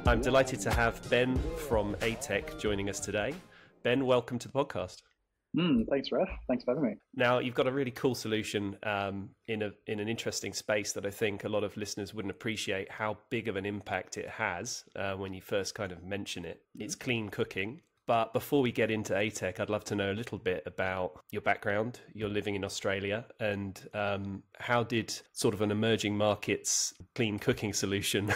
I'm delighted to have Ben from ATEC joining us today. Ben, welcome to the podcast. Thanks, Raf. Thanks for having me. Now, you've got a really cool solution in an interesting space that I think a lot of listeners wouldn't appreciate how big of an impact it has when you first kind of mention it. It's clean cooking. But before we get into ATEC, I'd love to know a little bit about your background. You're living in Australia, and how did sort of an emerging markets clean cooking solution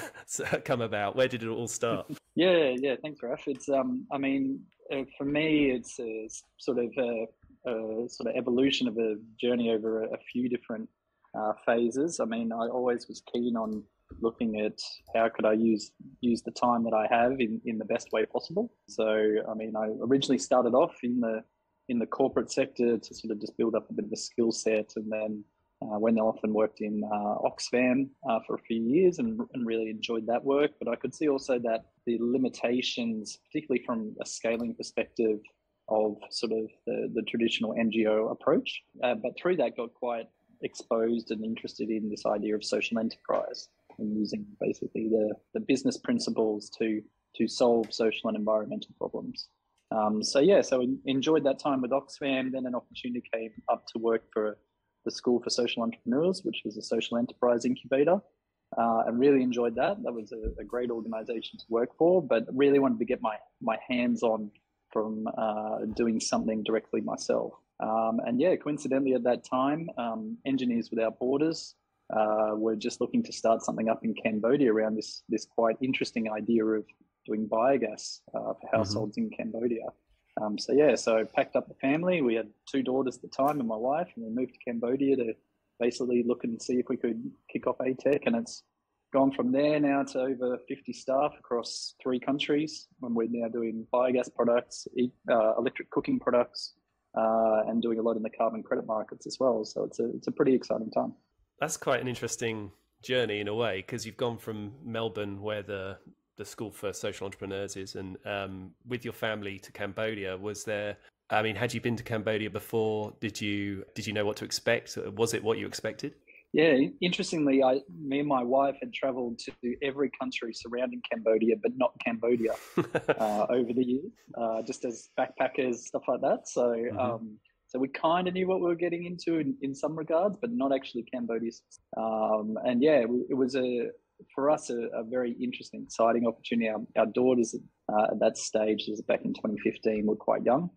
come about? Where did it all start? Yeah. Thanks, Raf. It's for me, it's a sort of evolution of a journey over a few different phases. I mean, I always was keen on looking at how could I use the time that I have in the best way possible. So, I mean, I originally started off in the corporate sector to sort of just build up a bit of a skill set, and then went off and worked in Oxfam for a few years and really enjoyed that work. But I could see also that the limitations, particularly from a scaling perspective, of sort of the traditional NGO approach. But through that, got quite exposed and interested in this idea of social enterprise and using basically the business principles to solve social and environmental problems. So enjoyed that time with Oxfam. Then an opportunity came up to work for the School for Social Entrepreneurs, which was a social enterprise incubator, and really enjoyed that. That was a great organisation to work for, but really wanted to get my hands on from doing something directly myself. Coincidentally at that time, Engineers Without Borders were just looking to start something up in Cambodia around this quite interesting idea of doing biogas for households in Cambodia. So I packed up the family. We had 2 daughters at the time and my wife, and we moved to Cambodia to basically look and see if we could kick off ATEC. And it's gone from there now to over 50 staff across 3 countries, when we're now doing biogas products, electric cooking products, and doing a lot in the carbon credit markets as well. So it's a pretty exciting time. That's quite an interesting journey in a way, because you've gone from Melbourne, where the School for Social Entrepreneurs is, and with your family to Cambodia. Had you been to Cambodia before? Did you know what to expect? Was it what you expected? Yeah, interestingly, me and my wife had travelled to every country surrounding Cambodia, but not Cambodia, over the years, just as backpackers, stuff like that. So, so we kind of knew what we were getting into in some regards, but not actually Cambodia. It was for us a very interesting, exciting opportunity. Our daughters at that stage, this was back in 2015, were quite young.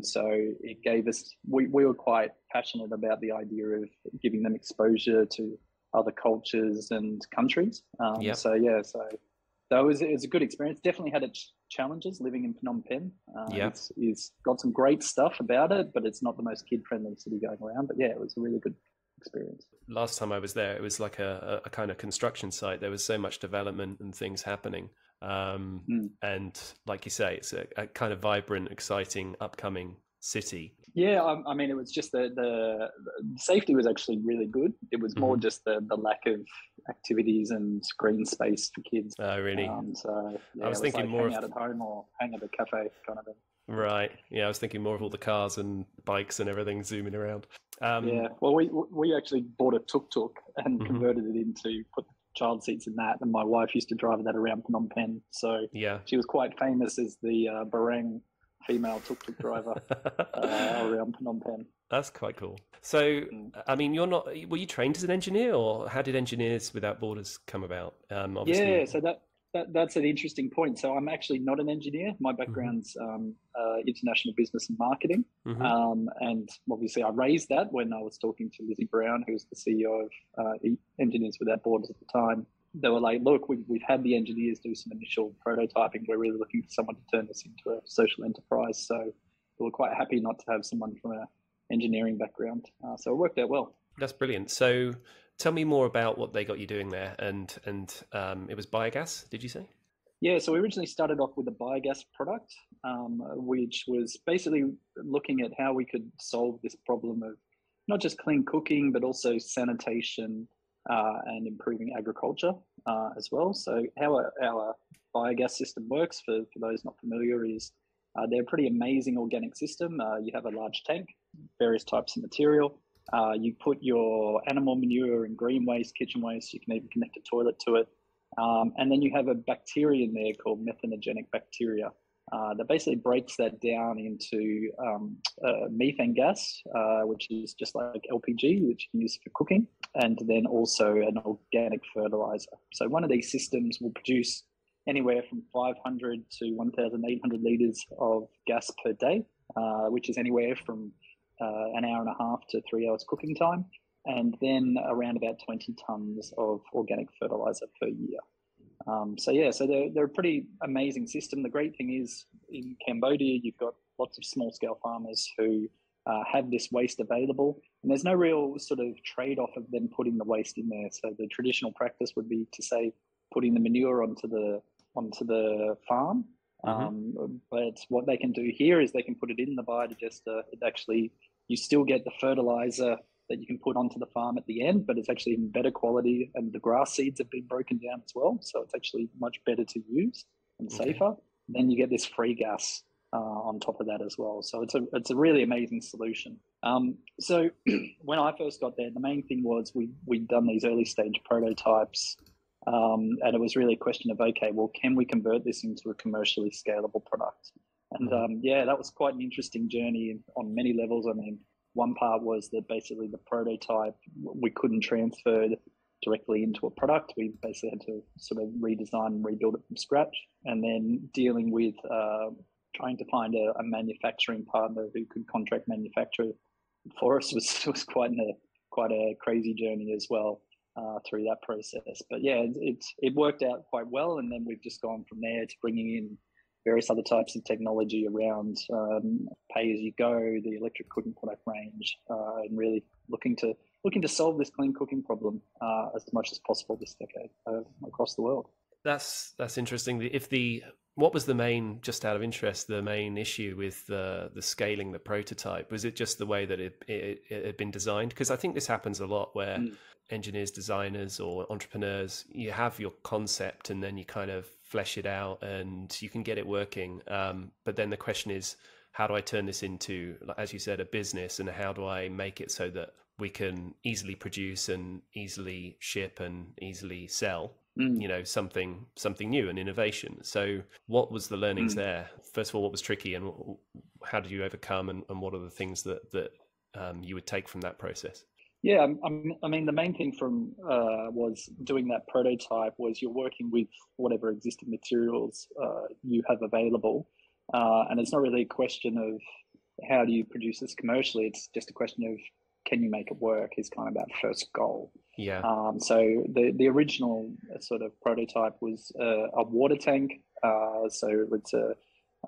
So it gave us, we were quite passionate about the idea of giving them exposure to other cultures and countries. So it was a good experience. Definitely had its challenges living in Phnom Penh. It's got some great stuff about it, but it's not the most kid-friendly city going around. But yeah, it was a really good experience. Last time I was there, it was like a kind of construction site. There was so much development and things happening. And like you say, it's a kind of vibrant, exciting, upcoming city. Yeah, I mean, it was just the safety was actually really good. It was more just the lack of activities and green space for kids. Oh, really? I was thinking more hang out at home or hang at a cafe kind of thing. Right. Yeah, I was thinking more of all the cars and bikes and everything zooming around. Well, we actually bought a tuk-tuk and converted it into, put child seats in that, and my wife used to drive that around Phnom Penh. So she was quite famous as the Barang female tuk-tuk driver around Phnom Penh. That's quite cool. So, I mean, were you trained as an engineer, or how did Engineers Without Borders come about? Yeah, so that's an interesting point. So I'm actually not an engineer. My background's international business and marketing. And obviously I raised that when I was talking to Lizzie Brown, who was the CEO of Engineers Without Borders at the time. They were like, look, we've had the engineers do some initial prototyping. We're really looking for someone to turn this into a social enterprise. So we were quite happy not to have someone from an engineering background. So it worked out well. That's brilliant. So tell me more about what they got you doing there. And it was biogas, did you say? Yeah, so we originally started off with a biogas product, which was basically looking at how we could solve this problem of not just clean cooking, but also sanitation and improving agriculture as well. So how our biogas system works, for those not familiar, is they're a pretty amazing organic system. You have a large tank, various types of material. You put your animal manure and green waste, kitchen waste. You can even connect a toilet to it. And then you have a bacteria in there called methanogenic bacteria that basically breaks that down into methane gas, which is just like LPG, which you can use for cooking, and then also an organic fertilizer. So one of these systems will produce anywhere from 500 to 1,800 litres of gas per day, which is anywhere from an hour and a half to 3 hours cooking time, and then around about 20 tonnes of organic fertilizer per year. So they're a pretty amazing system. The great thing is in Cambodia, you've got lots of small scale farmers who have this waste available, and there's no real sort of trade-off of them putting the waste in there. So the traditional practice would be to say putting the manure onto the farm. But what they can do here is they can put it in the biodigester. It actually, you still get the fertilizer that you can put onto the farm at the end, but it's actually in better quality, and the grass seeds have been broken down as well. So it's actually much better to use and safer. Then you get this free gas on top of that as well. So it's a really amazing solution. So when I first got there, the main thing was we'd done these early stage prototypes, and it was really a question of, okay, well, can we convert this into a commercially scalable product? And that was quite an interesting journey on many levels. I mean, one part was that basically the prototype we couldn't transfer directly into a product. We basically had to sort of redesign and rebuild it from scratch. And then dealing with trying to find a manufacturing partner who could contract manufacture for us was quite a crazy journey as well through that process. But yeah, it worked out quite well. And then we've just gone from there to bringing in various other types of technology around pay-as-you-go, the electric cooking product range, and really looking to solve this clean cooking problem as much as possible this decade across the world. That's interesting. What was the main, just out of interest, the main issue with the scaling the prototype? Was it just the way that it had been designed? Because I think this happens a lot where engineers, designers, or entrepreneurs, you have your concept and then you kind of flesh it out and you can get it working. But then the question is, how do I turn this into, as you said, a business, and how do I make it so that we can easily produce and easily ship and easily sell, something new, an innovation? So what was the learnings there? First of all, what was tricky, and how did you overcome, and what are the things that you would take from that process? Yeah, I mean, the main thing from was doing that prototype was you're working with whatever existing materials you have available, and it's not really a question of how do you produce this commercially. It's just a question of, can you make it work, is kind of that first goal. Yeah. So the original sort of prototype was a water tank. So it's a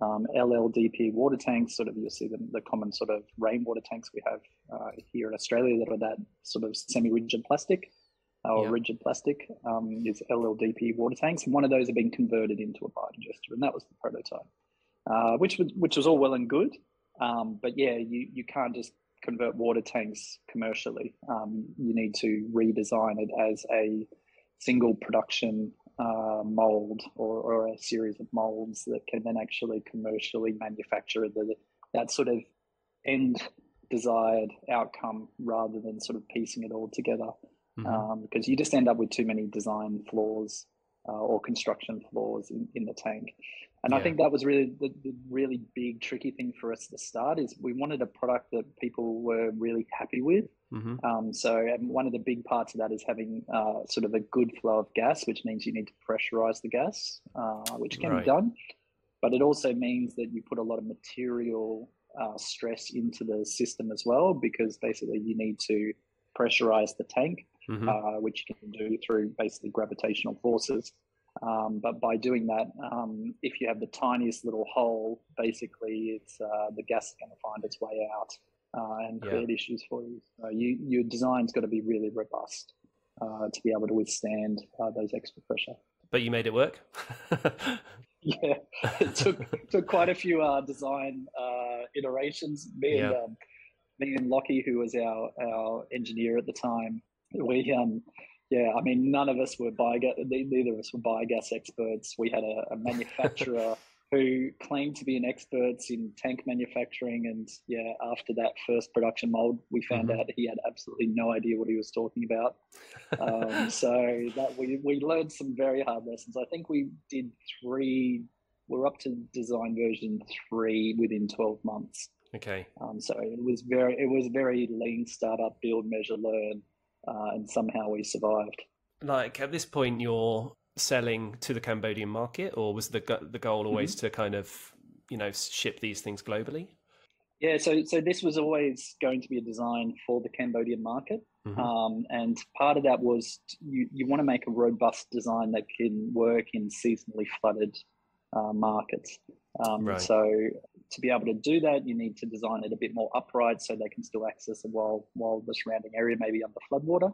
LLDP water tanks. Sort of, you'll see the common sort of rainwater tanks we have here in Australia that are that sort of semi-rigid plastic or rigid plastic is LLDP water tanks, and one of those have been converted into a biodigester, and that was the prototype, which was all well and good, but yeah, you can't just convert water tanks commercially. You need to redesign it as a single production mold or a series of molds that can then actually commercially manufacture that sort of end desired outcome, rather than sort of piecing it all together, because you just end up with too many design flaws or construction flaws in the tank. And I think that was really the really big tricky thing for us to start, is we wanted a product that people were really happy with. So one of the big parts of that is having sort of a good flow of gas, which means you need to pressurize the gas, which can be done. But it also means that you put a lot of material stress into the system as well, because basically you need to pressurize the tank, which you can do through basically gravitational forces. But by doing that, if you have the tiniest little hole, basically it's the gas is going to find its way out and create issues for you. So your design's got to be really robust to be able to withstand those extra pressure. But you made it work. Yeah, it took quite a few design iterations. Me and Lockie, who was our engineer at the time, I mean, none of us were neither of us were biogas experts. We had a manufacturer who claimed to be an expert in tank manufacturing. And yeah, after that first production mold, we found out he had absolutely no idea what he was talking about. So that we learned some very hard lessons. I think we did 3. We're up to design version 3 within 12 months. Okay. So it was very lean startup, build, measure, learn, and somehow we survived. Like at this point, you're selling to the Cambodian market, or was the goal always to kind of, ship these things globally? Yeah, so this was always going to be a design for the Cambodian market. And part of that was you want to make a robust design that can work in seasonally flooded markets. Right. So to be able to do that, you need to design it a bit more upright so they can still access it while the surrounding area may be under floodwater.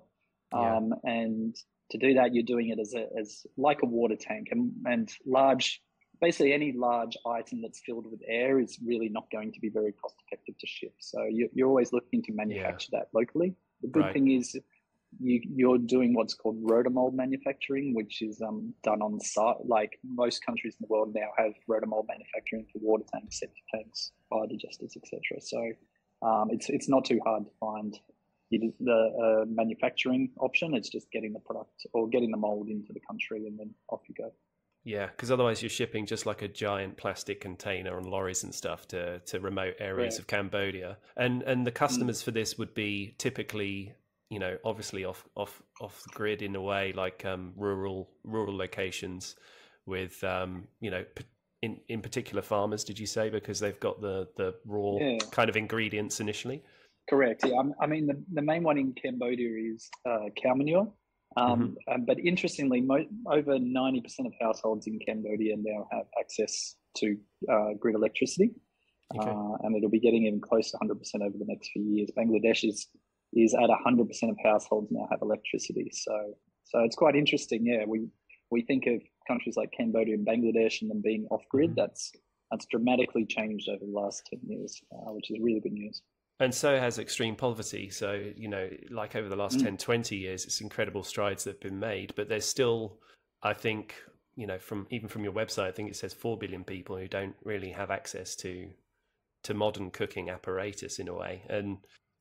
And to do that, you're doing it as like a water tank, and basically any large item that's filled with air is really not going to be very cost effective to ship. So you're always looking to manufacture that locally. The good thing is you're doing what's called rotomold manufacturing, which is done on site. Like most countries in the world now have rotomold manufacturing for water tanks, septic tanks, biodigesters, etc. So it's not too hard to find the manufacturing option. It's just getting the product or getting the mold into the country, and then off you go. Yeah, because otherwise you're shipping just like a giant plastic container on lorries and stuff to remote areas of Cambodia, and the customers for this would be typically, obviously off the grid in a way, like rural locations with in particular farmers. Did you say, because they've got the raw kind of ingredients initially? Correct. Yeah, I mean the main one in Cambodia is cow manure. But interestingly, over 90% of households in Cambodia now have access to grid electricity, and it'll be getting even close to 100% over the next few years. Bangladesh is at 100% of households now have electricity. So it's quite interesting. Yeah, we think of countries like Cambodia and Bangladesh and them being off grid. That's dramatically changed over the last 10 years, which is really good news. And so has extreme poverty. So, like over the last 10, 20 years, it's incredible strides that have been made. But there's still, I think, from your website, I think it says 4 billion people who don't really have access to modern cooking apparatus in a way. And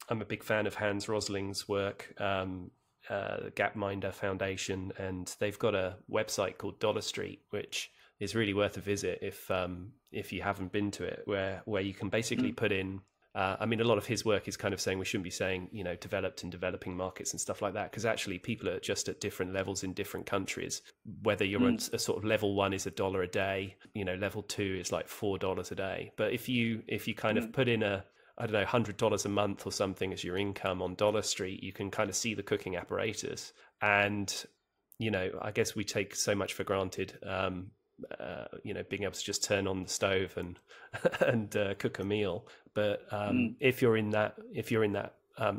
I'm a big fan of Hans Rosling's work, the Gapminder Foundation, and they've got a website called Dollar Street, which is really worth a visit if you haven't been to it, where you can basically put in. A lot of his work is kind of saying we shouldn't be saying, developed and developing markets and stuff like that, because actually people are just at different levels in different countries. Whether you're on a sort of level 1 is $1 a day, level 2 is like $4 a day. But if you kind of put in $100 a month or something as your income on Dollar Street, you can kind of see the cooking apparatus. And, I guess we take so much for granted, being able to just turn on the stove and cook a meal. But if you're in that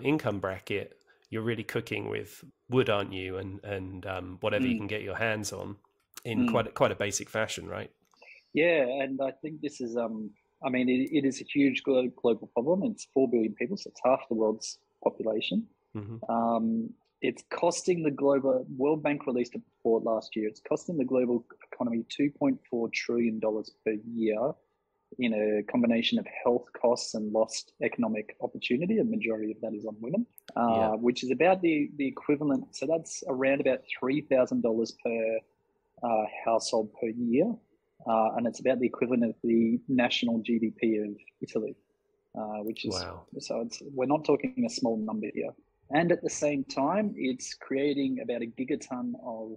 income bracket, you're really cooking with wood, aren't you? And whatever you can get your hands on in quite a basic fashion, right? Yeah, and I think this is it is a huge global problem. It's 4 billion people, so it's half the world's population. It's costing the World Bank released a report last year. It's costing the global economy $2.4 trillion per year in a combination of health costs and lost economic opportunity. A majority of that is on women, which is about the equivalent. So that's around about $3,000 per household per year. And it's about the equivalent of the national GDP of Italy, which is, so we're not talking a small number here. And at the same time, it's creating about a gigaton of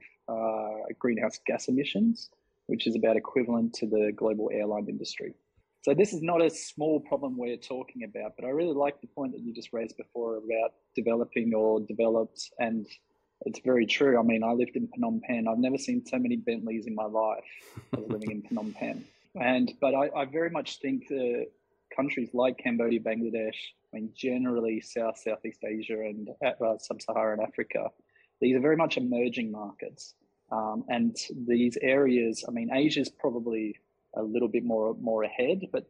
greenhouse gas emissions, which is about equivalent to the global airline industry. So this is not a small problem we're talking about, but I really like the point that you just raised before about developing or developed, and it's very true. I mean, I lived in Phnom Penh. I've never seen so many Bentleys in my life as living in Phnom Penh. But I very much think that countries like Cambodia, Bangladesh, generally Southeast Asia and Sub-Saharan Africa, these are very much emerging markets. And these areas, Asia's probably a little bit more ahead, but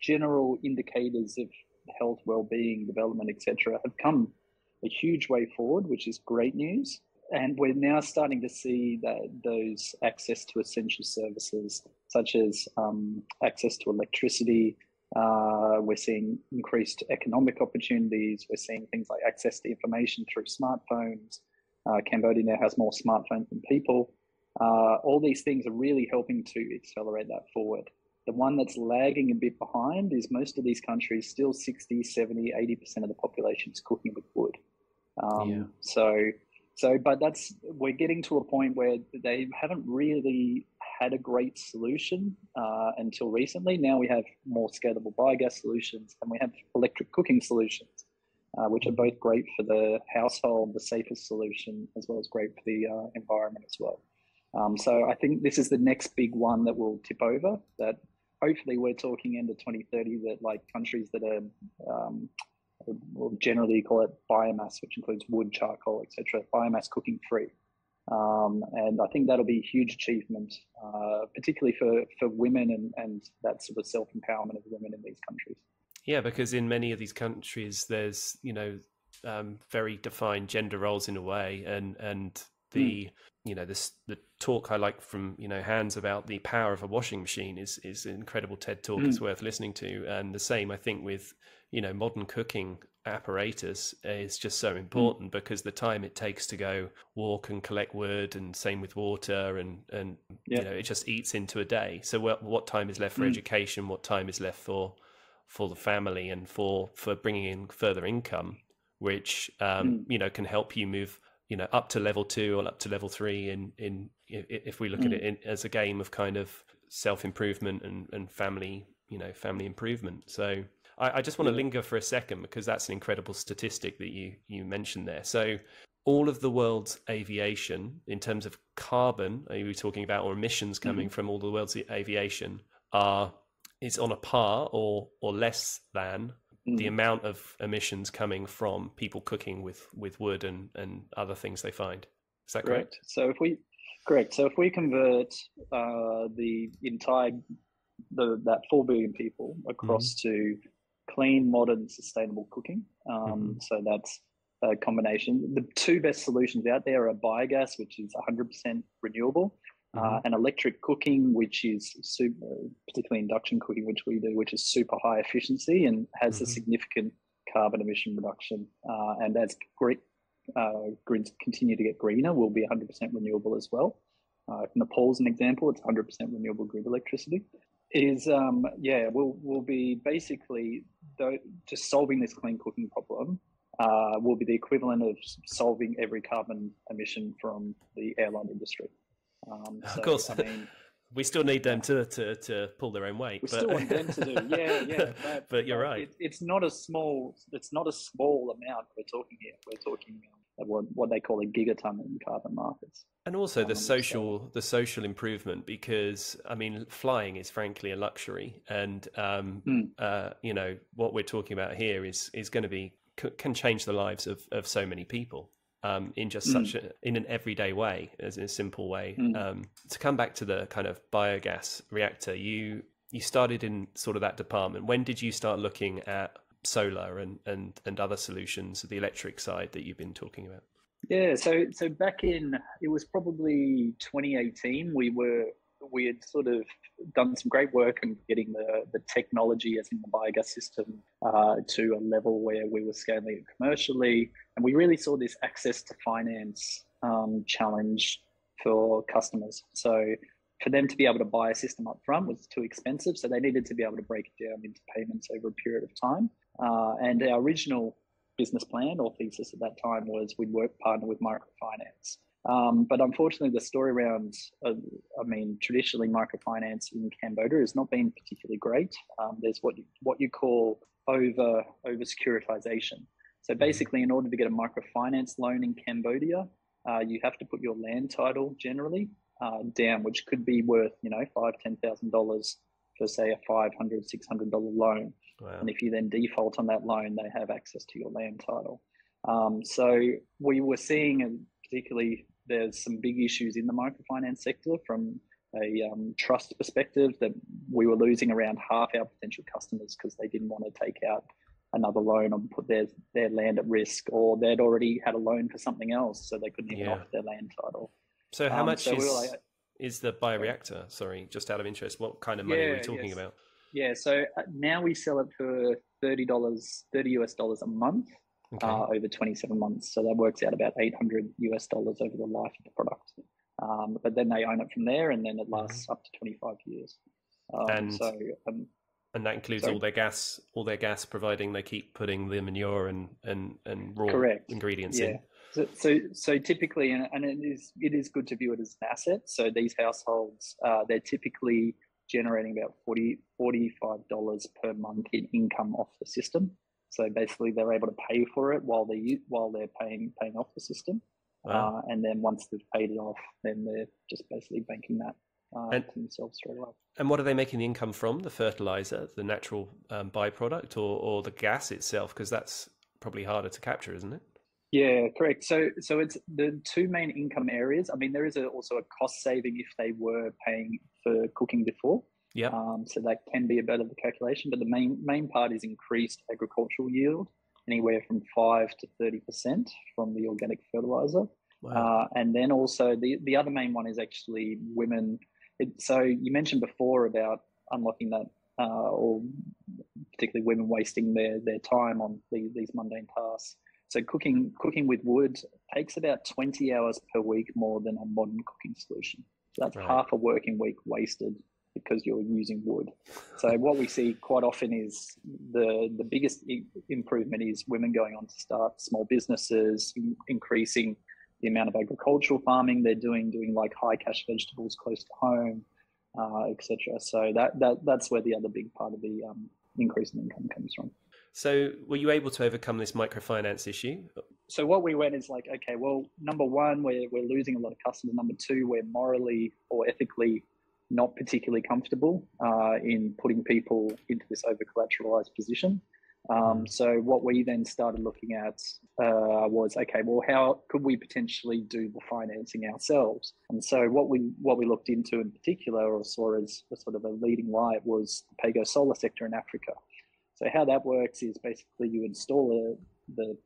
general indicators of health, well-being, development, etc., have come a huge way forward, which is great news. and we're now starting to see that those access to essential services, such as access to electricity, we're seeing increased economic opportunities. We're seeing things like access to information through smartphones. Cambodia now has more smartphones than people. All these things are really helping to accelerate that forward. The one that's lagging a bit behind is most of these countries still 60, 70, 80% of the population is cooking with wood. But we're getting to a point where they haven't really had a great solution until recently. Now we have more scalable biogas solutions, and we have electric cooking solutions, which are both great for the household, the safest solution, as well as great for the environment as well. So I think this is the next big one that will tip over, that hopefully we're talking end of 2030 that like countries that are, we'll generally call it biomass, which includes wood, charcoal, etc., biomass cooking free. And I think that'll be a huge achievement, particularly for women and that sort of self-empowerment of women in these countries. Yeah, because in many of these countries, there's, very defined gender roles in a way, and the the talk I like from Hans about the power of a washing machine is an incredible TED talk. It's worth listening to. And the same I think with modern cooking apparatus is just so important, because the time it takes to go walk and collect wood, and same with water, and it just eats into a day. So what time is left for education? What time is left for the family, and for bringing in further income, which can help you move up to level 2 or up to level 3 in if we look at it as a game of kind of self-improvement and family improvement. So I just want to linger for a second, because that's an incredible statistic that you mentioned there. So all of the world's aviation, in terms of carbon, are you talking about, or emissions coming from all the world's aviation, is on a par or less than the amount of emissions coming from people cooking with wood and other things they find. Is that correct? So if we convert the entire that 4 billion people across to clean, modern, sustainable cooking, so that's a combination. The 2 best solutions out there are biogas, which is 100% renewable, and electric cooking, which is particularly induction cooking, which we do, which is super high efficiency and has a significant carbon emission reduction. And as grids continue to get greener, will be 100% renewable as well. Nepal's an example; it's 100% renewable grid electricity. Will be basically just solving this clean cooking problem. Will be the equivalent of solving every carbon emission from the airline industry. Of course, I mean, we still need them to pull their own weight. We still want them to do, But you're right. It's not a small amount we're talking here. We're talking what they call a gigaton in carbon markets. And also the social improvement, because I mean, flying is frankly a luxury, and what we're talking about here is going to can change the lives of so many people. In just in an everyday way, as in a simple way. To come back to the kind of biogas reactor, you started in sort of that department. When did you start looking at solar and other solutions, the electric side that you've been talking about? Yeah, so back in, it was probably 2018, we had sort of done some great work in getting the technology, as in the biogas system, to a level where we were scaling it commercially. And we really saw this access to finance challenge for customers. So for them to be able to buy a system up front was too expensive. So they needed to be able to break it down into payments over a period of time. And our original business plan or thesis at that time was we'd partner with microfinance. But unfortunately, the story around, traditionally microfinance in Cambodia has not been particularly great. There's what you call over securitization. So basically, in order to get a microfinance loan in Cambodia, you have to put your land title generally down, which could be worth $5,000-$10,000 for say a $500-$600 loan. Wow. And if you then default on that loan, they have access to your land title. So we were seeing, and particularly there's some big issues in the microfinance sector from a trust perspective, that we were losing around half our potential customers because they didn't want to take out another loan and put their land at risk, or they'd already had a loan for something else, so they couldn't even offer their land title. So how much is the bioreactor? Sorry, just out of interest, what kind of money are we talking about? Yeah, so now we sell it for $30 US a month, over 27 months. So that works out about $800 US over the life of the product. But then they own it from there, and then it lasts up to 25 years. And that includes all their gas, providing they keep putting the manure and raw ingredients in. So typically, and it is good to view it as an asset. So these households, they're typically generating about $45 per month in income off the system. So basically, they're able to pay for it while they're paying off the system. Wow. And then once they've paid it off, then they're just basically banking that to themselves straight away. And what are they making the income from? The fertilizer, the natural byproduct, or the gas itself? Because that's probably harder to capture, isn't it? Yeah, correct. So it's the two main income areas. I mean, there is also a cost saving if they were paying for cooking before. Yeah. So that can be a bit of the calculation, but the main part is increased agricultural yield, anywhere from 5 to 30% from the organic fertilizer. Wow. And then also the other main one is actually women. So you mentioned before about unlocking that, or particularly women wasting their time on these mundane tasks. So cooking with wood takes about 20 hours per week more than a modern cooking solution. So that's half a working week wasted because you're using wood. So what we see quite often is the biggest improvement is women going on to start small businesses, increasing the amount of agricultural farming they're doing like high cash vegetables close to home, etc. So that's where the other big part of the increase in income comes from. So were you able to overcome this microfinance issue? So what we went is like, okay, well, number one, we're losing a lot of customers. Number two, we're morally or ethically not particularly comfortable in putting people into this over-collateralized position. So what we then started looking at was, okay, well, how could we potentially do the financing ourselves? And so what we looked into in particular, or saw as a sort of a leading light, was the pay-go solar sector in Africa. So how that works is basically you install the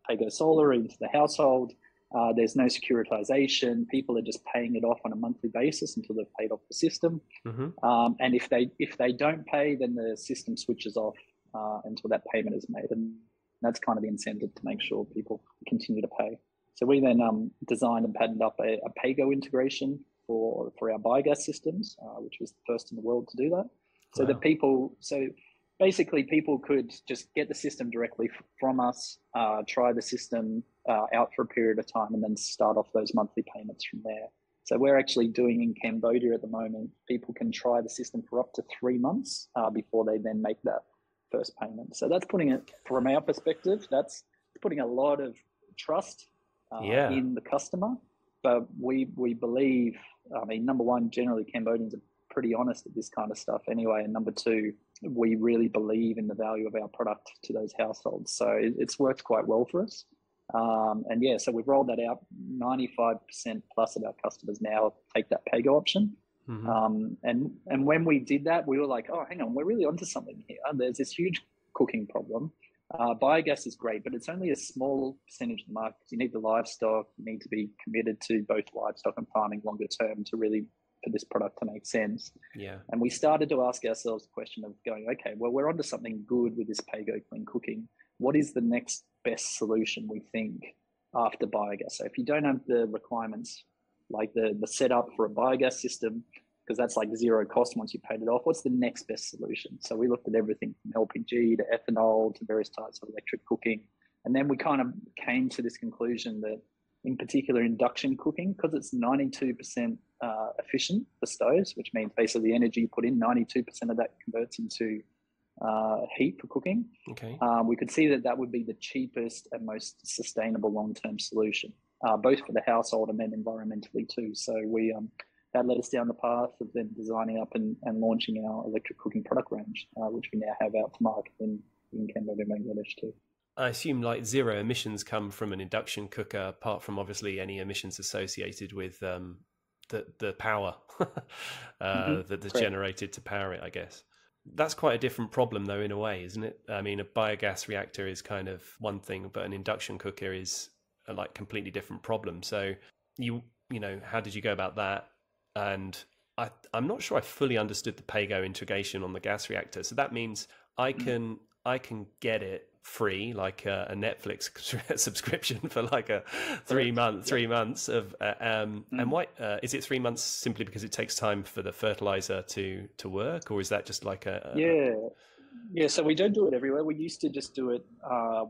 pay-go solar into the household. There's no securitization. People are just paying it off on a monthly basis until they've paid off the system. And if they don't pay, then the system switches off until that payment is made. And that's kind of the incentive to make sure people continue to pay. So we then designed and patented up a pay-go integration for our biogas systems, which was the first in the world to do that. So that basically people could just get the system directly from us, try the system out for a period of time, and then start off those monthly payments from there. So we're actually doing in Cambodia at the moment, people can try the system for up to 3 months before they then make that first payment. So that's putting it, from our perspective, that's putting a lot of trust in the customer. But we believe, I mean, number one, generally Cambodians are pretty honest at this kind of stuff anyway. And number two, we really believe in the value of our product to those households. So it's worked quite well for us. So we've rolled that out. 95% plus of our customers now take that pay-go option. And when we did that, we were like, oh, hang on, we're really onto something here. There's this huge cooking problem. Biogas is great, but it's only a small percentage of the market. You need the livestock. You need to be committed to both livestock and farming longer term to really, for this product to make sense. Yeah. And we started to ask ourselves the question of going, okay, well, we're onto something good with this pay-go clean cooking. What is the next best solution, we think, after biogas? So if you don't have the requirements, like the setup for a biogas system, because that's like zero cost once you paid it off, what's the next best solution? So we looked at everything from LPG to ethanol to various types of electric cooking. And then we kind of came to this conclusion that, in particular, induction cooking, because it's 92% efficient for stoves, which means basically the energy you put in, 92% of that converts into heat for cooking. Okay. We could see that would be the cheapest and most sustainable long-term solution, both for the household and then environmentally too. So that led us down the path of then designing up and launching our electric cooking product range, which we now have out to market in Cambodia and Bangladesh too. I assume like zero emissions come from an induction cooker, apart from obviously any emissions associated with the power that's generated to power it, I guess. that's quite a different problem, though, in a way, isn't it? I mean, a biogas reactor is kind of one thing, but an induction cooker is a like completely different problem. So you know, how did you go about that? And I'm not sure I fully understood the pay-go integration on the gas reactor. So that means I can get it free, like a Netflix subscription for like a 3 months of and why is it 3 months simply because it takes time for the fertilizer to work, or is that just like yeah, so we don't do it everywhere. We used to just do it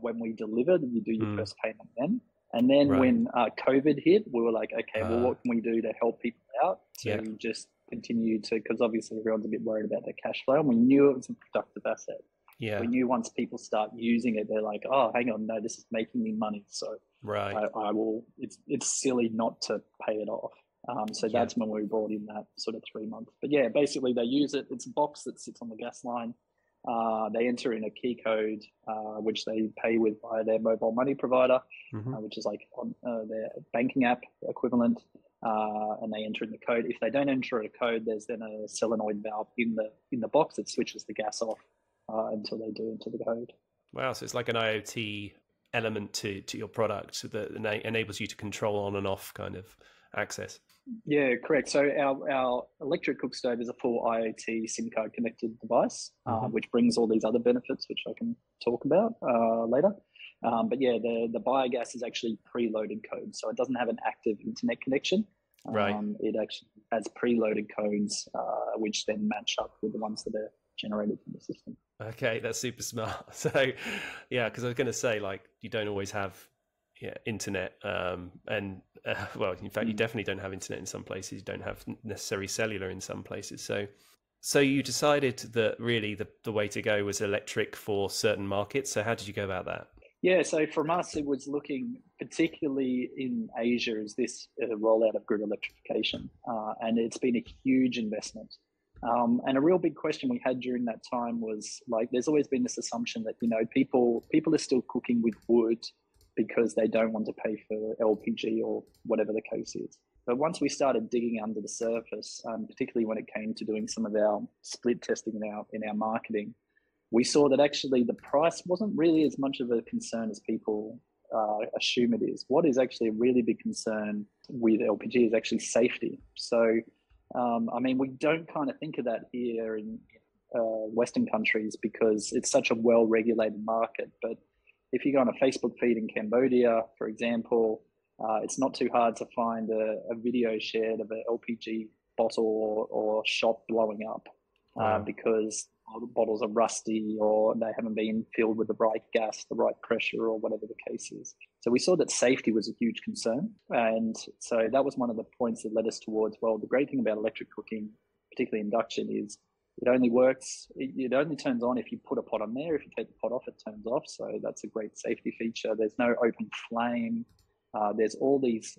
when we delivered, and you do your first payment then. And then when COVID hit, we were like, okay, well, what can we do to help people out to just continue to, because obviously everyone's a bit worried about their cash flow, and we knew it was a productive asset. Yeah. We knew once people start using it, they're like, oh, hang on, no, this is making me money. So I will, it's silly not to pay it off. So that's when we brought in that sort of 3 months. But yeah, basically they use it. It's a box that sits on the gas line. They enter in a key code, which they pay with via their mobile money provider, which is like on their banking app equivalent. And they enter in the code. If they don't enter a code, there's then a solenoid valve in the box that switches the gas off until they do enter the code. Wow, so it's like an IoT element to your product that enables you to control on and off kind of access. Yeah, correct. So our electric cook stove is a full IoT SIM card connected device, which brings all these other benefits, which I can talk about later. But yeah, the biogas is actually preloaded code, so it doesn't have an active internet connection. It actually has preloaded codes, which then match up with the ones that are generated from the system. Okay, that's super smart. So yeah, because I was going to say, like, you don't always have internet, and well, in fact, you definitely don't have internet in some places. You don't have necessarily cellular in some places. So you decided that really the way to go was electric for certain markets. So how did you go about that? Yeah, so from us, it was looking particularly in Asia as this rollout of grid electrification, and it's been a huge investment. And a real big question we had during that time was, like, there's always been this assumption that, you know, people are still cooking with wood because they don't want to pay for LPG or whatever the case is. But once we started digging under the surface, particularly when it came to doing some of our split testing in our marketing, we saw that actually the price wasn't really as much of a concern as people assume it is. What is actually a really big concern with LPG is actually safety. So, I mean, we don't kind of think of that here in Western countries because it's such a well-regulated market. But if you go on a Facebook feed in Cambodia, for example, it's not too hard to find a video shared of an LPG bottle or shop blowing up because the bottles are rusty or they haven't been filled with the right gas, the right pressure, or whatever the case is. So we saw that safety was a huge concern. And so that was one of the points that led us towards, well, the great thing about electric cooking, particularly induction, is it only works, it only turns on if you put a pot on there. If you take the pot off, it turns off. So that's a great safety feature. There's no open flame. There's all these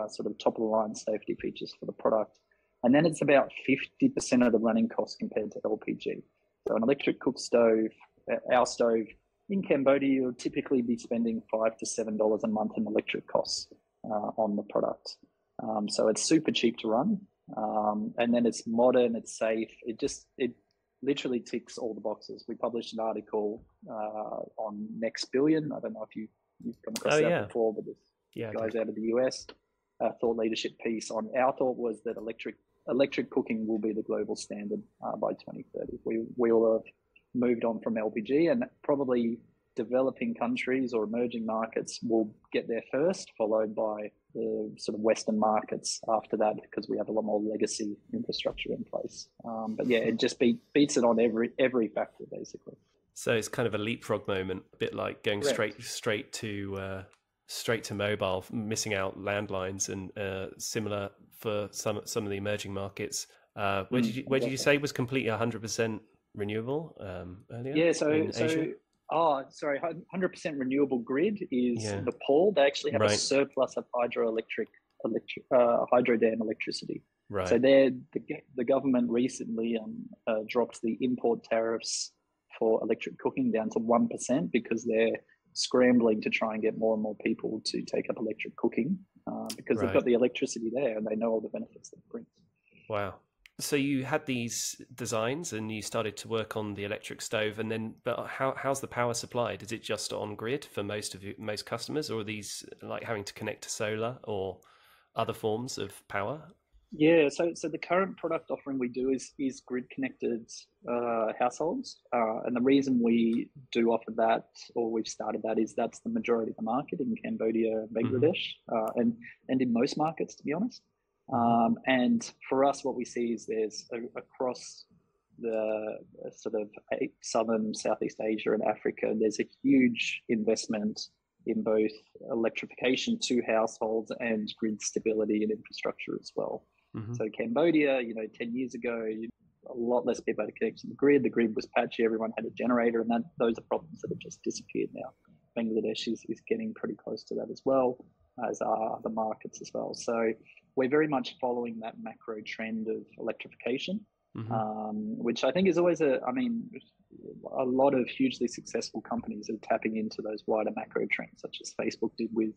sort of top of the line safety features for the product. And then it's about 50% of the running cost compared to LPG. So an electric cook stove, our stove in Cambodia, you'll typically be spending $5 to $7 a month in electric costs on the product. So it's super cheap to run. And then it's modern, it's safe. It literally ticks all the boxes. We published an article on Next Billion. I don't know if you've come across that before, but this guy's out of the US. Thought leadership piece on our thought was that electric cooking will be the global standard by 2030. We will have moved on from LPG, and probably developing countries or emerging markets will get there first, followed by the sort of Western markets after that, because we have a lot more legacy infrastructure in place. But yeah, it just beats it on every factor, basically. So it's kind of a leapfrog moment, a bit like going straight to mobile, missing out landlines, and similar for some of the emerging markets. Where did you say was completely 100% renewable earlier? Yeah, so Asia? 100% renewable grid is Nepal. They actually have a surplus of hydro dam electricity. Right. So the government recently dropped the import tariffs for electric cooking down to 1% because they're scrambling to try and get more and more people to take up electric cooking because they've got the electricity there and they know all the benefits that it brings. Wow. So you had these designs and you started to work on the electric stove, and then, but how's the power supplied? Is it just on grid for most customers, or are these like having to connect to solar or other forms of power? Yeah, so the current product offering we do is grid connected households, and the reason we do offer that, or we've started that, is that's the majority of the market in Cambodia and Mm-hmm. Bangladesh, and in most markets, to be honest. Mm-hmm. And for us, what we see is there's across the sort of southern Southeast Asia and Africa, there's a huge investment in both electrification to households and grid stability and infrastructure as well. Mm-hmm. So Cambodia, 10 years ago, a lot less people had to connect to the grid. The grid was patchy. Everyone had a generator, and those are problems that have just disappeared now. Bangladesh is getting pretty close to that as well, as are other markets as well. So we're very much following that macro trend of electrification, which I think is always a lot of hugely successful companies are tapping into those wider macro trends, such as Facebook did with,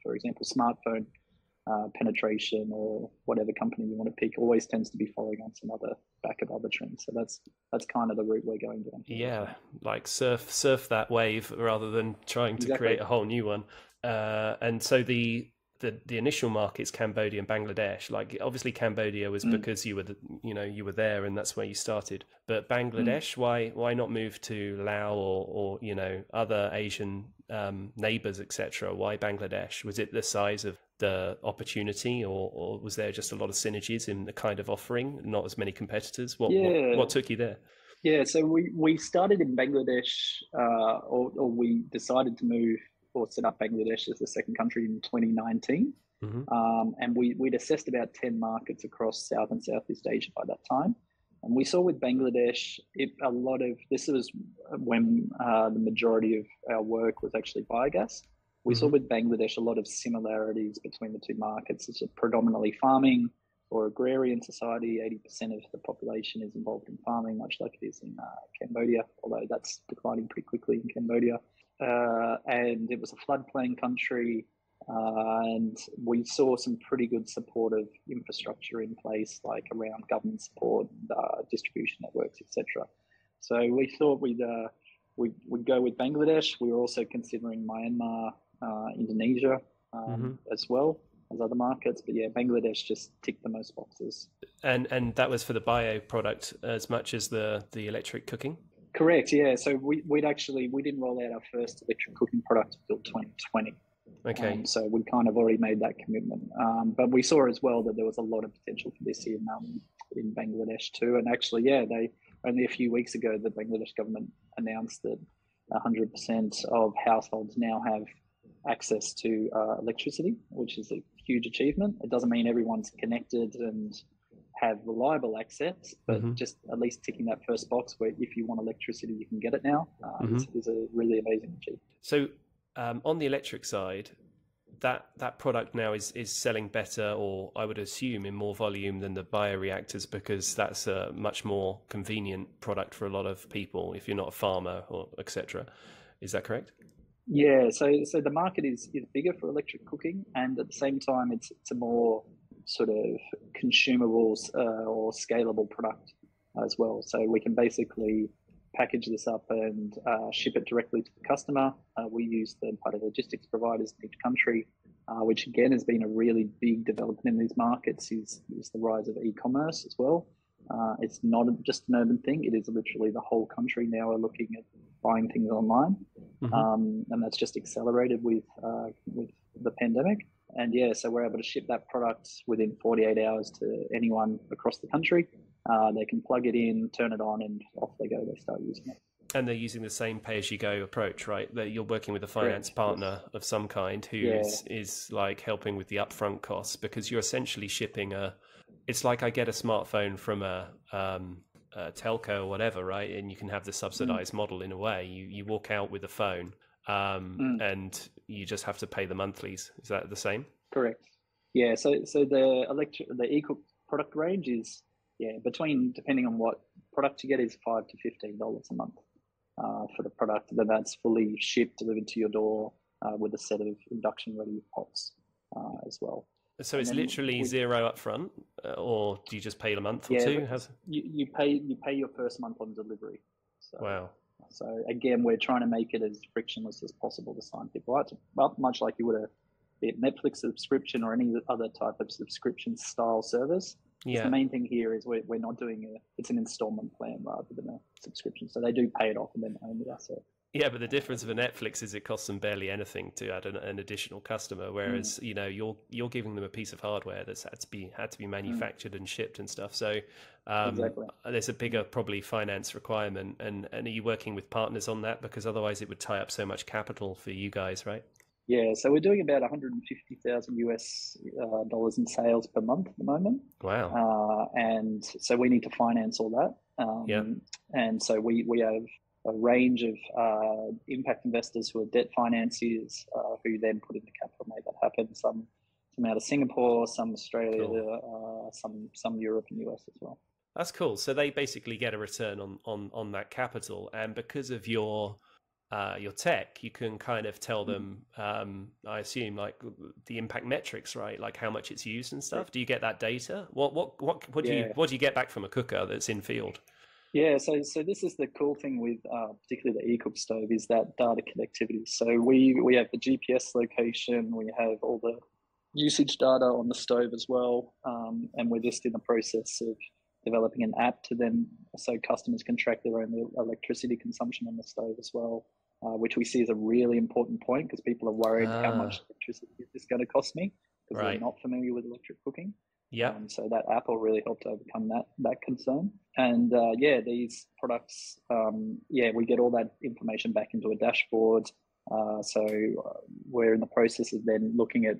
for example, smartphone penetration, or whatever company you want to pick, always tends to be following on some other back of other trends. So that's kind of the route we're going down. Yeah, like surf that wave rather than trying to create a whole new one. And so the initial markets, Cambodia and Bangladesh, like obviously Cambodia was because you were there and that's where you started. But Bangladesh, why not move to Laos or other Asian neighbors, etc.? Why Bangladesh? Was it the size of the opportunity, or was there just a lot of synergies in the kind of offering, not as many competitors? What took you there? Yeah, so we started in Bangladesh, or we decided to move or set up Bangladesh as the second country in 2019. And we'd assessed about 10 markets across South and Southeast Asia by that time. And we saw with Bangladesh, this was when the majority of our work was actually biogas. We saw with Bangladesh a lot of similarities between the two markets. It's a predominantly farming or agrarian society. 80% of the population is involved in farming, much like it is in Cambodia, although that's declining pretty quickly in Cambodia. And it was a floodplain country, and we saw some pretty good supportive infrastructure in place, like around government support, distribution networks, etc. So we thought we'd go with Bangladesh. We were also considering Myanmar, Indonesia as well as other markets, but yeah, Bangladesh just ticked the most boxes. And that was for the bio product as much as the electric cooking? Correct, yeah. So we didn't roll out our first electric cooking product until 2020. Okay. So we kind of already made that commitment. But we saw as well that there was a lot of potential for this in Bangladesh too. And actually, yeah, only a few weeks ago, the Bangladesh government announced that 100% of households now have access to electricity, which is a huge achievement. It doesn't mean everyone's connected and have reliable access, but just at least ticking that first box where if you want electricity, you can get it now is a really amazing achievement. So on the electric side, that product now is selling better, or I would assume in more volume than the bioreactors, because that's a much more convenient product for a lot of people if you're not a farmer or etc. Is that correct? Yeah, so the market is bigger for electric cooking, and at the same time, it's a more sort of consumables or scalable product as well. So we can basically package this up and ship it directly to the customer. We use third-party logistics providers in each country, which again has been a really big development in these markets, is the rise of e-commerce as well. It's not just an urban thing. It is literally the whole country now are looking at buying things online. And that's just accelerated with the pandemic. And yeah, so we're able to ship that product within 48 hours to anyone across the country. They can plug it in, turn it on, and off they go. They start using it. And they're using the same pay-as-you-go approach, right? That you're working with a finance partner of some kind who is like helping with the upfront costs, because you're essentially shipping it's like I get a smartphone from a telco or whatever, right? And you can have the subsidized model in a way. You walk out with a phone and you just have to pay the monthlies. Is that the same? Correct. Yeah. So the eco product range is between, depending on what product you get, is $5 to $15 a month for the product. Then that's fully shipped, delivered to your door with a set of induction ready pots as well. So And it's then literally zero up front, or do you just pay a month or yeah, two? you pay your first month on delivery. Wow. So again, we're trying to make it as frictionless as possible to sign people up, much like you would a Netflix subscription or any other type of subscription style service. Yeah. The main thing here is we're not doing it's an installment plan rather than a subscription. So they do pay it off and then own the asset. Yeah, but the difference with Netflix is it costs them barely anything to add an additional customer, whereas you know you're giving them a piece of hardware that's had to be manufactured and shipped and stuff. So exactly. There's a bigger probably finance requirement, and are you working with partners on that, because otherwise it would tie up so much capital for you guys, right? Yeah, so we're doing about 150,000 US dollars in sales per month at the moment. Wow! And so we need to finance all that. And so we have a range of impact investors who are debt financiers who then put in the capital, make that happen. Some out of Singapore, some Australia, cool. Some Europe and US as well. That's cool. So they basically get a return on that capital, and because of your tech, you can kind of tell them, I assume, like the impact metrics, right? Like how much it's used and stuff. Do you get that data? What do you get back from a cooker that's in field? Yeah, so this is the cool thing with particularly the eCook stove, is that data connectivity. So we have the GPS location, we have all the usage data on the stove as well, and we're just in the process of developing an app to then, so customers can track their own electricity consumption on the stove as well, which we see as a really important point, because people are worried how much electricity is this going to cost me, because they're not familiar with electric cooking. Yeah. So that app will really help to overcome that concern. And these products, we get all that information back into a dashboard. So we're in the process of then looking at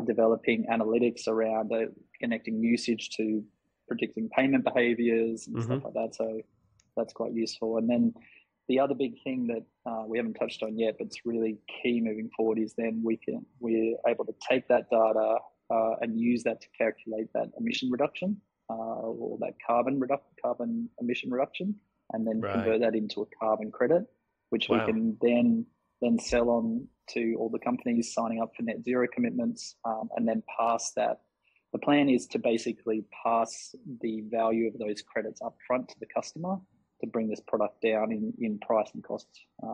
developing analytics around connecting usage to predicting payment behaviors and stuff like that. So that's quite useful. And then the other big thing that we haven't touched on yet, but it's really key moving forward, is then we're able to take that data and use that to calculate that emission reduction or that carbon emission reduction, and then convert that into a carbon credit, which we can then sell on to all the companies signing up for net zero commitments, and then pass that. The plan is to basically pass the value of those credits up front to the customer to bring this product down in price and cost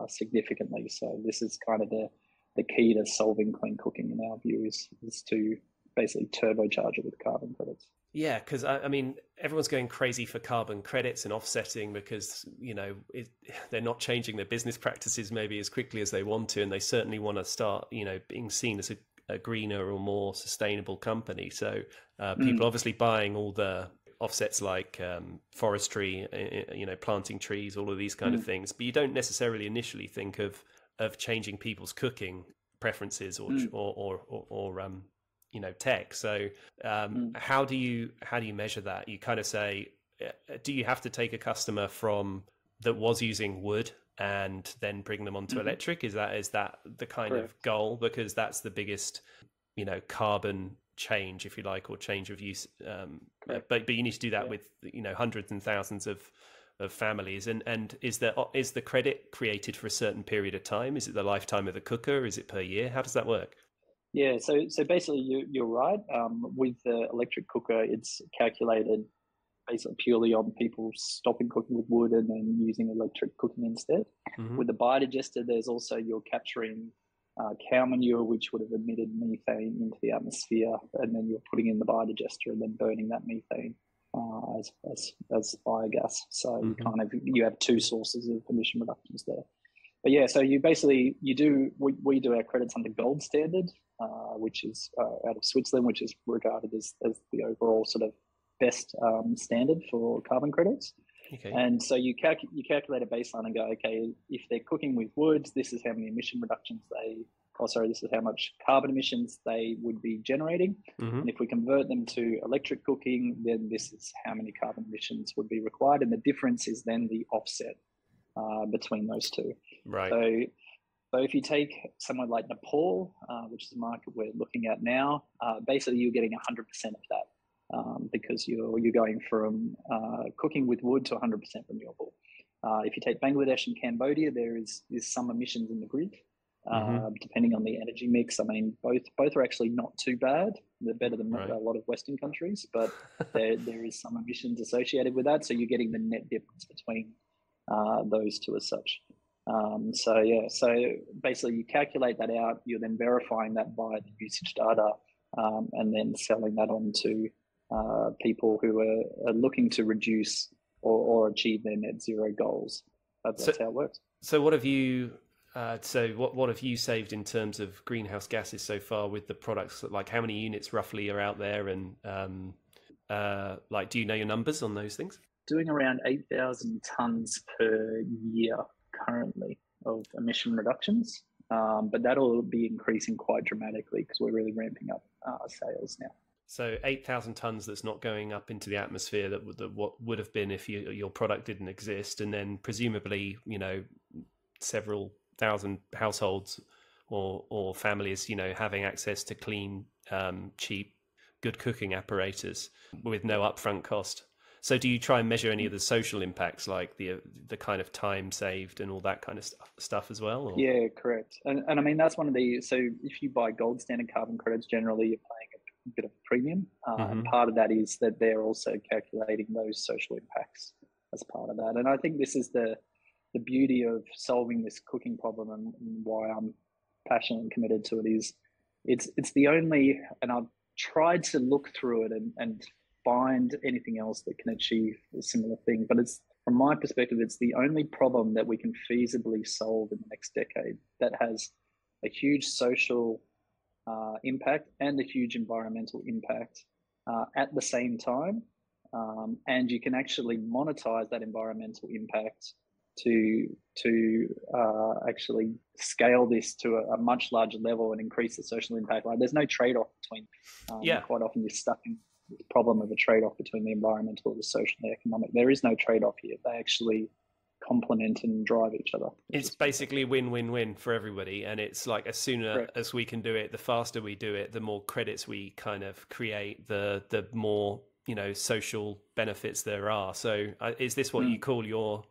significantly. So this is kind of the key to solving clean cooking in our view, is to basically turbocharge it with carbon credits. Yeah, because I mean, everyone's going crazy for carbon credits and offsetting because, you know, they're not changing their business practices maybe as quickly as they want to, and they certainly want to start, you know, being seen as a greener or more sustainable company. So people obviously buying all the offsets like forestry, you know, planting trees, all of these kind of things, but you don't necessarily initially think of changing people's cooking preferences or you know, tech. So how do you measure that? You kind of say, do you have to take a customer from that was using wood and then bring them onto electric? Is that the kind of goal? Because that's the biggest, you know, carbon change, if you like, or change of use. But you need to do that with, you know, hundreds and thousands of families. And is the credit created for a certain period of time? Is it the lifetime of the cooker? Is it per year? How does that work? Yeah, so basically you're right. With the electric cooker, it's calculated basically purely on people stopping cooking with wood and then using electric cooking instead. With the biodigester, there's also, you're capturing cow manure, which would have emitted methane into the atmosphere, and then you're putting in the biodigester and then burning that methane as biogas. So you have two sources of emission reductions there. But yeah, so we do our credits under gold standard, which is out of Switzerland, which is regarded as the overall sort of best standard for carbon credits. Okay. And so you calculate a baseline and go, okay, if they're cooking with wood, this is how many emission reductions this is how much carbon emissions they would be generating. And if we convert them to electric cooking, then this is how many carbon emissions would be required. And the difference is then the offset between those two. Right. So if you take somewhere like Nepal, which is a market we're looking at now, basically you're getting 100% of that because you're going from cooking with wood to 100% renewable. If you take Bangladesh and Cambodia, there is some emissions in the grid. depending on the energy mix. I mean, both are actually not too bad. They're better than a lot of Western countries, but there is some emissions associated with that. So you're getting the net difference between those two as such. So basically you calculate that out. You're then verifying that by the usage data, and then selling that on to people who are looking to reduce or achieve their net zero goals. That's how it works. So what have you what have you saved in terms of greenhouse gases so far with the products? Like, how many units roughly are out there, and like, do you know your numbers on those things? Doing around 8,000 tons per year currently of emission reductions, but that'll be increasing quite dramatically because we're really ramping up sales now. So 8,000 tons that's not going up into the atmosphere that what would have been if your product didn't exist, and then presumably, you know, several thousand households or families, you know, having access to clean, cheap, good cooking apparatus with no upfront cost. So do you try and measure any of the social impacts, like the kind of time saved and all that kind of stuff as well? Or? Yeah, correct. And I mean, that's one of the, so if you buy gold standard carbon credits, generally you're paying a bit of a premium. And part of that is that they're also calculating those social impacts as part of that. And I think this is the beauty of solving this cooking problem, and why I'm passionate and committed to it is it's the only, and I've tried to look through it and find anything else that can achieve a similar thing. But it's, from my perspective, it's the only problem that we can feasibly solve in the next decade that has a huge social impact and a huge environmental impact at the same time. And you can actually monetize that environmental impact to actually scale this to a much larger level and increase the social impact. Like, there's no trade-off between, quite often you're stuck in the problem of a trade-off between the environmental, the social, and the economic. There is no trade-off here. They actually complement and drive each other. It's basically win-win-win for everybody, and it's like, as sooner as we can do it, the faster we do it, the more credits we kind of create, the more, you know, social benefits there are. So is this what you call your,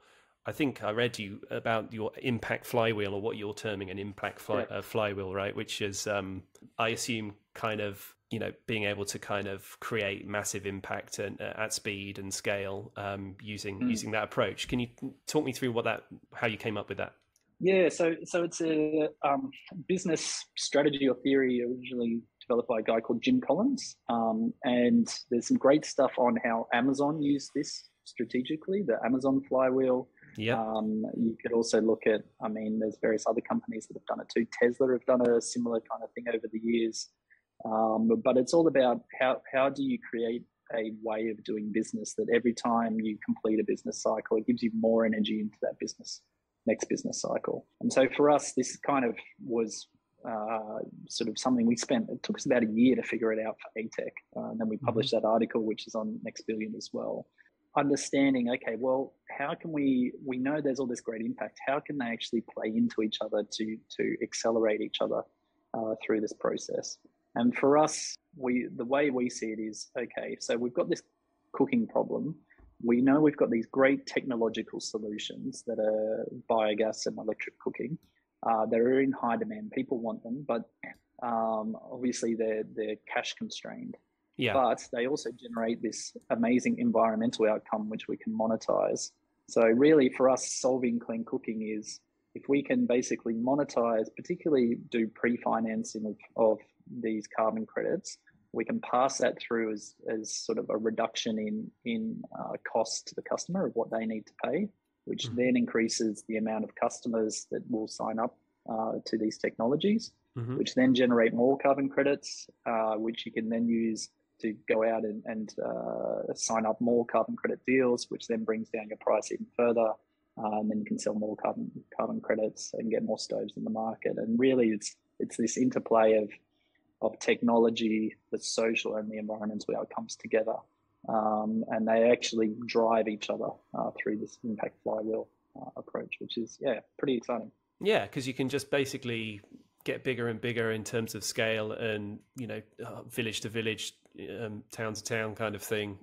I think I read you about your impact flywheel, or what you're terming an impact flywheel, right? Which is, I assume, kind of, you know, being able to kind of create massive impact at speed and scale, using that approach. Can you talk me through how you came up with that? Yeah, so it's a business strategy or theory originally developed by a guy called Jim Collins, and there's some great stuff on how Amazon used this strategically, the Amazon flywheel. You could also look at, I mean, there's various other companies that have done it too. Tesla have done a similar kind of thing over the years. But it's all about how do you create a way of doing business that every time you complete a business cycle, it gives you more energy into that next business cycle. And so for us, this kind of was sort of something it took us about a year to figure it out for ATEC. And then we published that article, which is on Next Billion as well. Understanding, okay, well, how can we know there's all this great impact. How can they actually play into each other to accelerate each other through this process? And for us, the way we see it is, okay, so we've got this cooking problem. We know we've got these great technological solutions that are biogas and electric cooking. They're in high demand. People want them, but obviously they're cash constrained. Yeah. But they also generate this amazing environmental outcome, which we can monetize. So really for us, solving clean cooking is, if we can basically monetize, particularly do pre-financing of these carbon credits, we can pass that through as sort of a reduction in cost to the customer of what they need to pay, which then increases the amount of customers that will sign up to these technologies, which then generate more carbon credits, which you can then use to go out and sign up more carbon credit deals, which then brings down your price even further. And then you can sell more carbon credits and get more stoves in the market. And really, it's this interplay of technology, the social and the environmental outcomes together, and they actually drive each other through this impact flywheel approach, which is pretty exciting. Yeah, because you can just basically get bigger and bigger in terms of scale, and village to village, town to town kind of thing.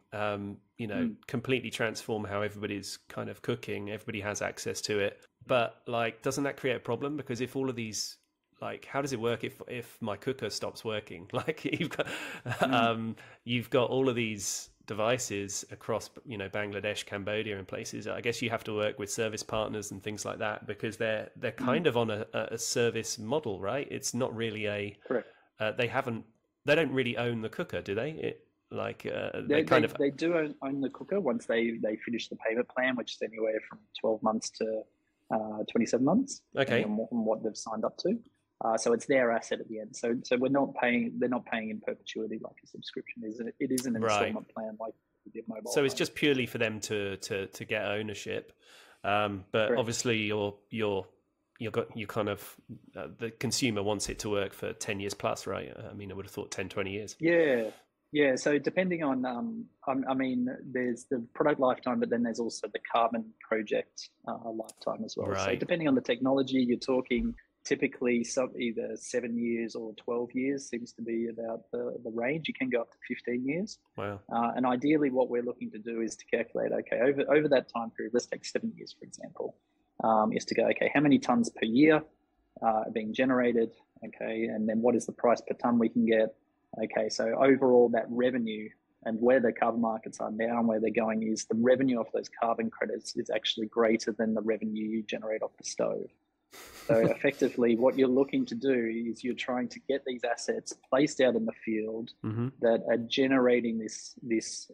Completely transform how everybody's kind of cooking. Everybody has access to it, but like, doesn't that create a problem? Because if all of these like, how does it work if my cooker stops working? Like, you've got all of these devices across, Bangladesh, Cambodia, and places. I guess you have to work with service partners and things like that, because they're kind of on a service model, right? It's not really correct. They don't really own the cooker, do they? They do own the cooker once they finish the payment plan, which is anywhere from 12 months to 27 months, okay, on what they've signed up to. So it's their asset at the end. So they're not paying in perpetuity like a subscription is. It is an installment plan like your mobile. So it's just purely for them to get ownership. But correct. Obviously you kind of the consumer wants it to work for 10 years plus, right? I mean, I would have thought 10, 20 years. Yeah. So depending on, I mean, there's the product lifetime, but then there's also the carbon project lifetime as well. Right. So depending on the technology, you're talking typically either 7 years or 12 years seems to be about the range. You can go up to 15 years. Wow. And ideally what we're looking to do is to calculate, okay, over that time period, let's take 7 years, for example, is to go, okay, how many tons per year are being generated? Okay. And then what is the price per ton we can get? Okay. So overall that revenue and where the carbon markets are now and where they're going is the revenue off those carbon credits is actually greater than the revenue you generate off the stove. So effectively what you're looking to do is you're trying to get these assets placed out in the field that are generating this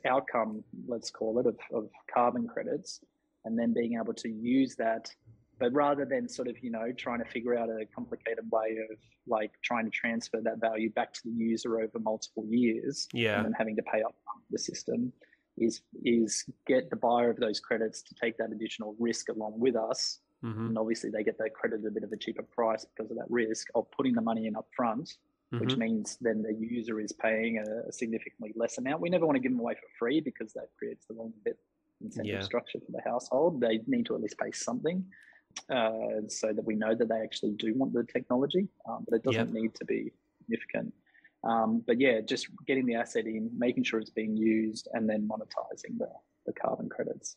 outcome, let's call it, of carbon credits, and then being able to use that. But rather than sort of, trying to figure out a complicated way of like trying to transfer that value back to the user over multiple years, and then having to pay up the system, is get the buyer of those credits to take that additional risk along with us. And obviously they get that credit at a bit of a cheaper price because of that risk of putting the money in up front, which means then the user is paying a significantly less amount. We never want to give them away for free because that creates the wrong bit incentive structure for the household. They need to at least pay something so that we know that they actually do want the technology, but it doesn't need to be significant. But yeah, just getting the asset in, making sure it's being used, and then monetizing the carbon credits.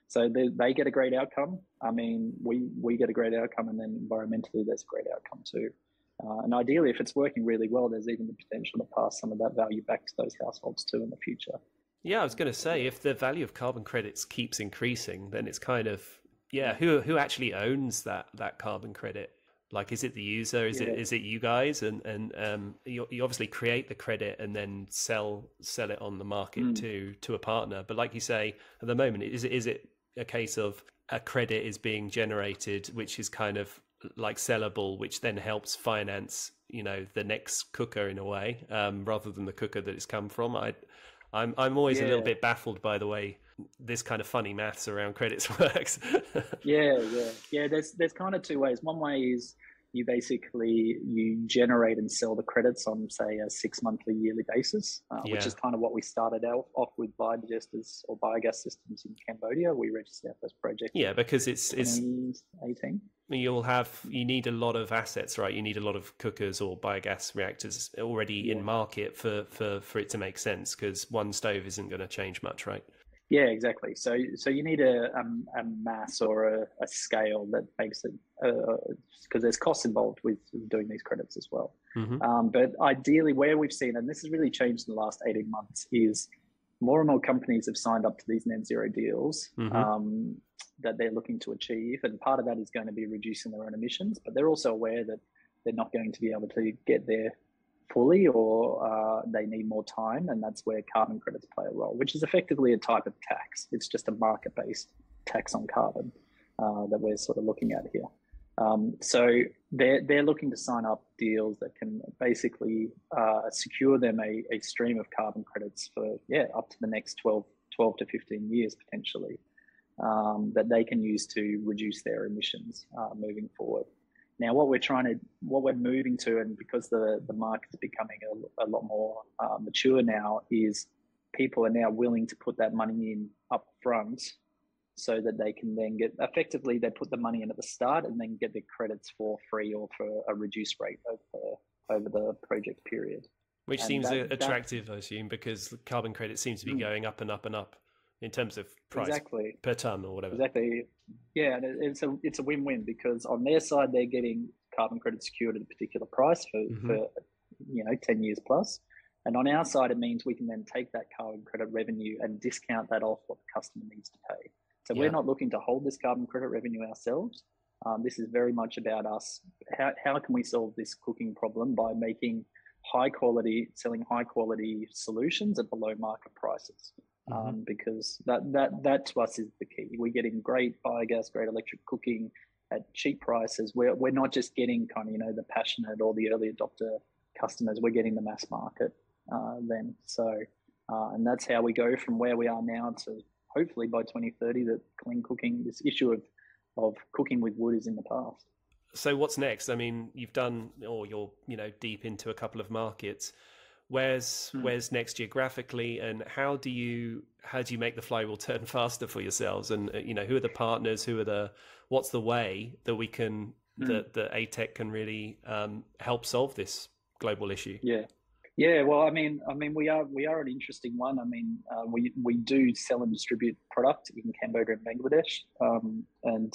So they get a great outcome. I mean, we get a great outcome, and then environmentally there's a great outcome too. And ideally, if it's working really well, there's even the potential to pass some of that value back to those households too in the future. Yeah, I was going to say, if the value of carbon credits keeps increasing, then it's kind of, who actually owns that carbon credit? Like, is it the user? Is it you guys? And you obviously create the credit and then sell it on the market to a partner. But like you say, at the moment, is it a case of a credit is being generated, which is kind of like sellable, which then helps finance, the next cooker in a way, rather than the cooker that it's come from? I'm always a little bit baffled by the way this kind of funny maths around credits works. Yeah. There's kind of two ways. One way is you generate and sell the credits on, say, a 6 monthly yearly basis, which is kind of what we started off with biodigesters or biogas systems in Cambodia. We registered our first project. Yeah, because it's 2018. You need a lot of assets, right? You need a lot of cookers or biogas reactors already in market for it to make sense, because one stove isn't going to change much, right? Yeah, exactly. So you need a mass or a scale that makes it, because there's costs involved with doing these credits as well. But ideally, where we've seen, and this has really changed in the last 18 months, is more and more companies have signed up to these net zero deals that they're looking to achieve. And part of that is going to be reducing their own emissions, but they're also aware that they're not going to be able to get there fully, or they need more time, and that's where carbon credits play a role, which is effectively a type of tax. It's just a market-based tax on carbon that we're sort of looking at here. So they're looking to sign up deals that can basically secure them a stream of carbon credits for up to the next 12 to 15 years potentially, that they can use to reduce their emissions moving forward. Now, what we're moving to, and because the market is becoming a lot more mature now, is people are now willing to put that money in up front so that they can then effectively they put the money in at the start and then get the credits for free or for a reduced rate over the project period. Which seems attractive, I assume, because carbon credits seem to be going up and up and up in terms of price exactly per ton or whatever. Exactly. Yeah, and it's a win-win, because on their side they're getting carbon credit secured at a particular price for 10 years plus, and on our side it means we can then take that carbon credit revenue and discount that off what the customer needs to pay. So we're not looking to hold this carbon credit revenue ourselves. This is very much about us. How can we solve this cooking problem by making selling high quality solutions at below market prices? Because that to us is the key. We're getting great biogas, great electric cooking at cheap prices. We're not just getting kind of, the passionate or the early adopter customers. We're getting the mass market then. So, and that's how we go from where we are now to hopefully by 2030 that clean cooking, this issue of cooking with wood, is in the past. So what's next? I mean, you've done, or you're deep into a couple of markets. Where's next geographically, and how do you make the flywheel turn faster for yourselves? And who are the partners? What's the way that we can that ATEC can really help solve this global issue? Yeah. Well, I mean, we are an interesting one. I mean, we do sell and distribute product in Cambodia and Bangladesh, and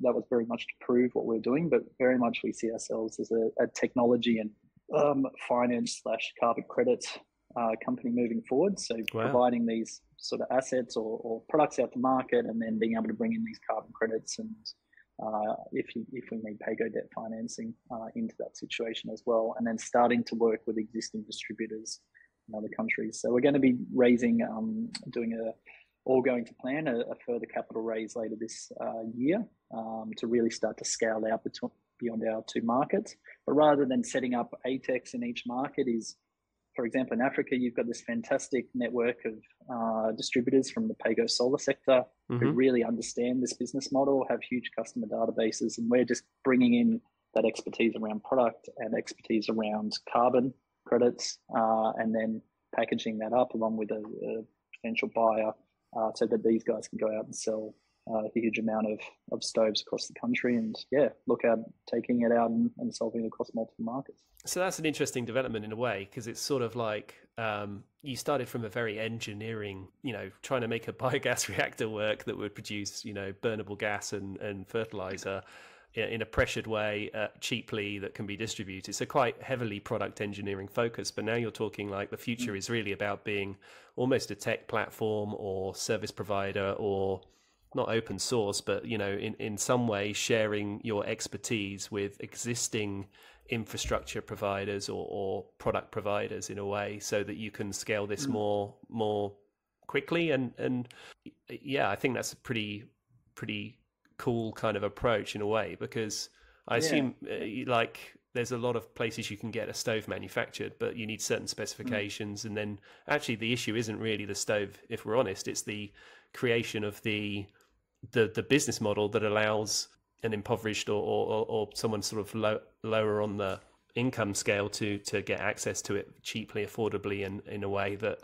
that was very much to prove what we're doing. But very much we see ourselves as a technology and finance/carbon credit company moving forward. So providing these sort of assets or products out to market, and then being able to bring in these carbon credits, and if we need pay-go debt financing into that situation as well, and then starting to work with existing distributors in other countries. So we're going to be raising, going to plan a further capital raise later this year to really start to scale out beyond our two markets. But rather than setting up ATECs in each market, is, for example, in Africa, you've got this fantastic network of distributors from the pay-go solar sector who really understand this business model, have huge customer databases, and we're just bringing in that expertise around product and expertise around carbon credits, and then packaging that up along with a potential buyer so that these guys can go out and sell a huge amount of stoves across the country, and look at taking it out and solving it across multiple markets. So that's an interesting development in a way, because it's sort of like you started from a very engineering, trying to make a biogas reactor work that would produce, burnable gas and fertilizer in a pressured way cheaply that can be distributed. So quite heavily product engineering focused. But now you're talking like the future is really about being almost a tech platform or service provider, or not open source, but in some way sharing your expertise with existing infrastructure providers or product providers in a way, so that you can scale this more quickly. And I think that's a pretty cool kind of approach in a way, because I assume like there's a lot of places you can get a stove manufactured, but you need certain specifications. And then actually the issue isn't really the stove, if we're honest, it's the creation of the business model that allows an impoverished or someone sort of lower on the income scale to get access to it cheaply, affordably, and in a way that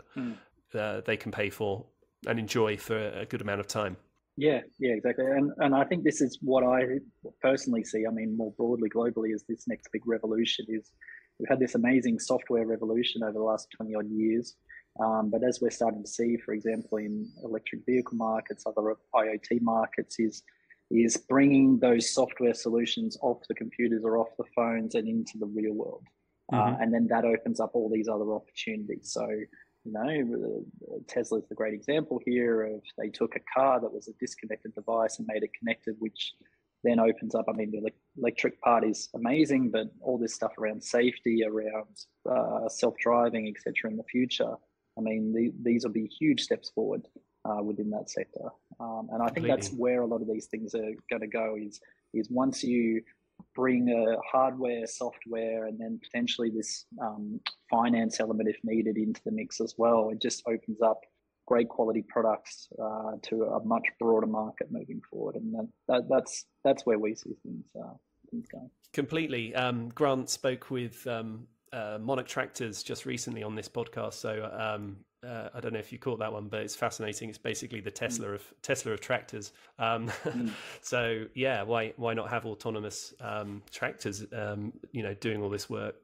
they can pay for and enjoy for a good amount of time. Yeah, exactly. And I think this is what I personally see, I mean, more broadly globally, as this next big revolution is. We've had this amazing software revolution over the last 20 odd years. But as we're starting to see, for example, in electric vehicle markets, other IoT markets, is bringing those software solutions off the computers or off the phones and into the real world. And then that opens up all these other opportunities. So, Tesla's the great example here of, they took a car that was a disconnected device and made it connected, which then opens up, I mean, the electric part is amazing, but all this stuff around safety, around self-driving, etc. in the future, I mean, these will be huge steps forward within that sector. And I think that's where a lot of these things are going to go, is once you bring a hardware, software, and then potentially this finance element, if needed, into the mix as well, it just opens up great quality products to a much broader market moving forward. And that's where we see things going. Completely. Grant spoke with Monarch Tractors just recently on this podcast, so I don't know if you caught that one, but it's fascinating. It's basically the Tesla of tractors. So yeah, why not have autonomous tractors doing all this work,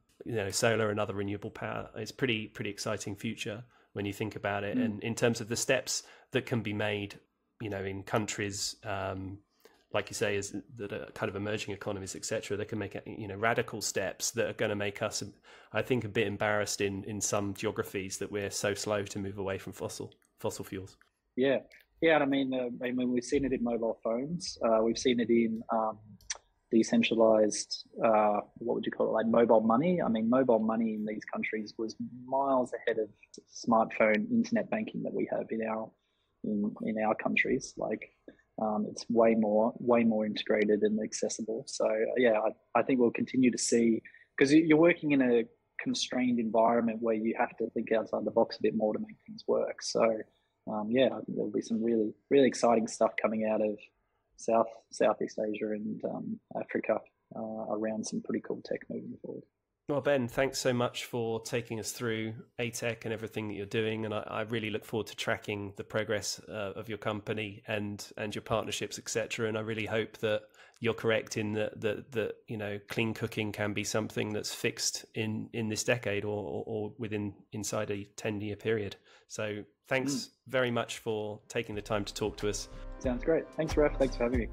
solar and other renewable power? It's pretty exciting future. when you think about it. And in terms of the steps that can be made, in countries, like you say, that are kind of emerging economies, etc., they can make radical steps that are going to make us, I think, a bit embarrassed in some geographies that we're so slow to move away from fossil fuels. Yeah, yeah. I mean, we've seen it in mobile phones. We've seen it in decentralized, what would you call it, like mobile money. I mean, mobile money in these countries was miles ahead of smartphone internet banking that we have in our countries. Like, it's way more integrated and accessible. So yeah, I think we'll continue to see, because you're working in a constrained environment where you have to think outside the box a bit more to make things work. So yeah, I think there'll be some really, really exciting stuff coming out of Southeast Asia and Africa around some pretty cool tech moving forward. Well, Ben, thanks so much for taking us through ATEC and everything that you're doing. And I really look forward to tracking the progress of your company and your partnerships, etc. And I really hope that you're correct in that clean cooking can be something that's fixed in this decade or inside a 10-year period. So thanks very much for taking the time to talk to us. Sounds great. Thanks, Raf. Thanks for having me.